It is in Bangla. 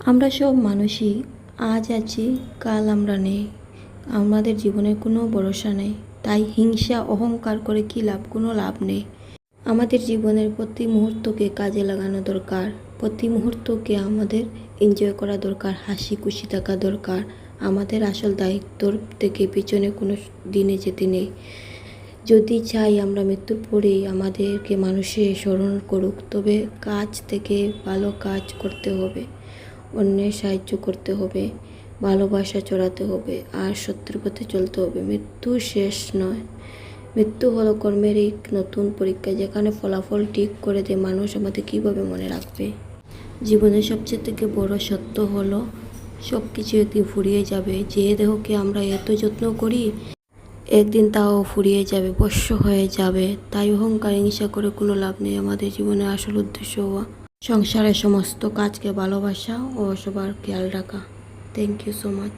আমরা সব মানুষই আজ আছি, কাল আমরা নেই। আমাদের জীবনের কোনো ভরসা নেই। তাই হিংসা অহংকার করে কী লাভ? কোনো লাভ নেই। আমাদের জীবনের প্রতি মুহূর্তকে কাজে লাগানো দরকার। প্রতি মুহূর্তকে আমাদের এনজয় করা দরকার, হাসি খুশি থাকা দরকার। আমাদের আসল দায়িত্বর থেকে পিছনে কোনো দিনে যেতে নেই। যদি চাই আমরা মৃত্যুর পরেই আমাদেরকে মানুষে স্মরণ করুক, তবে কাজ থেকে ভালো কাজ করতে হবে, অন্যের সাহায্য করতে হবে, ভালোবাসা ছড়াতে হবে, আর সত্যের পথে চলতে হবে। মৃত্যু শেষ নয়। মৃত্যু হলো কর্মের এক নতুন পরীক্ষা, যেখানে ফলাফল ঠিক করে দেয় মানুষ আমাদের কীভাবে মনে রাখবে। জীবনের সবচেয়ে থেকে বড় সত্য হলো সব কিছু একদিন ফুরিয়ে যাবে। যে দেহকে আমরা এত যত্ন করি, একদিন তাও ফুরিয়ে যাবে, ভস্ম হয়ে যাবে। তাই অহংকার হিংসা করে কোনো লাভ নেই। আমাদের জীবনের আসল উদ্দেশ্য হওয়া সংসারের সমস্ত কাজকে ভালোবাসা ও সবার খেয়াল রাখা। Thank you so much.